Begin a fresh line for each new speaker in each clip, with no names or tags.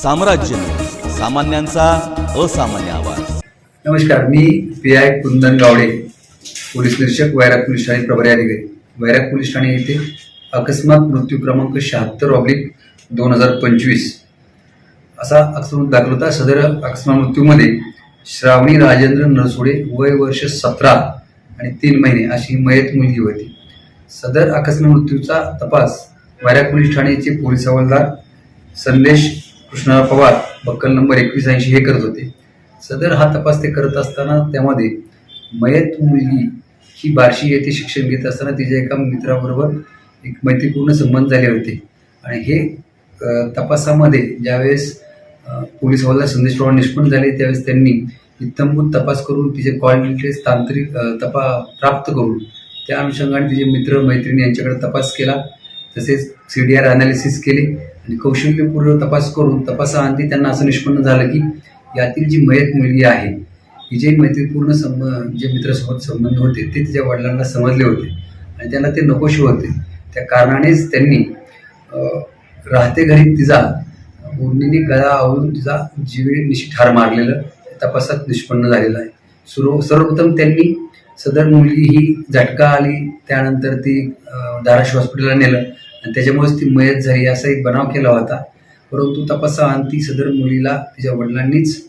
साम्राज्य, सामान्यांचा असामान्य आवाज।
नमस्कार, मी पी.आय. कुंदन गावडे, पोलीस निरीक्षक, वैराग पोलीस ठाणे प्रभारी अधिकारी। वैराग पोलीस ठाणे येथे अकस्मात मृत्यू क्रमांक 76/2025 असा अकस्मात दाखल होता। सदर अकस्मात मृत्यूमध्ये श्रावणी राजेंद्र नरसोडे, वय वर्ष 17 आणि 3 महिने अशी मयत मुलगी होती। सदर अकस्मात मृत्यूचा तपास वैराग पोलीस ठाणेचे पोलीस हवालदार संदेश कृष्णराव पवार, बक्कल नंबर 2180 हे करत होते। सदर हा तपास ते करत असताना त्यामध्ये मयत मुलगी ही बार्शी येथे शिक्षण घेत असताना तिच्या एका मित्राबरोबर एक मैत्रीपूर्ण संबंध झाले होते आणि हे तपासामध्ये ज्यावेळेस पोलीस हवालदार संदेश पवार निष्पन्न झाले त्यावेळेस त्यांनी इत्थंभूत तपास करून तिचे कॉल डिटेल्स तांत्रिक प्राप्त करून त्या अनुषंगाने तिचे मित्र मैत्रिणी यांच्याकडे तपास केला, तसेच CDR अनालिसिस केले आणि कौशल्यपूर्ण तपास करून तपासाअंती त्यांना असं निष्पन्न झालं की यातील जी मयत मुलगी आहे हिचे मैत्रीपूर्ण जे मित्रासोबत संबंध होते ते तिच्या वडिलांना समजले होते आणि त्यांना ते नकोशे होते। त्या कारणानेच त्यांनी राहते घरी तिचा ओढणीने गळा आवळून तिचा जीवेनिशी ठार मारलेलं तपासात निष्पन्न झालेलं आहे। सर्वप्रथम त्यांनी सदर मुलगी ही झटका आली, त्यानंतर ती धाराशिव हॉस्पिटलला नेलं आणि त्याच्यामुळेच ती मयत झाली असा एक बनाव केला होता। परंतु तपासाअंती सदर मुलीला तिच्या वडिलांनीच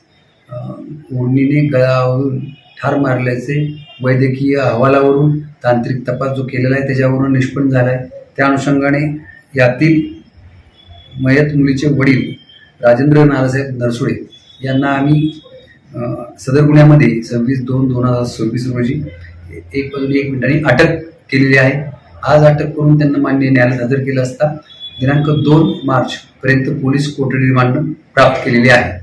ओढणीने गळा आवळून ठार मारल्याचे वैद्यकीय अहवालावरून तांत्रिक तपास जो केलेला आहे त्याच्यावरून निष्पन्न झाला आहे। त्या अनुषंगाने यातील मयत मुलीचे वडील राजेंद्र नानासाहेब नरसोडे यांना आम्ही सदर गुन्ह्यामध्ये 26/2/2026 रोजी 1 मिनिटांनी अटक केलेली आहे। आज अटक करून त्यांना माननीय न्यायालयात हजर केलं असता दिनांक 2 मार्च पर्यंत पोलीस कोठडी रिमांड प्राप्त केलेली आहे।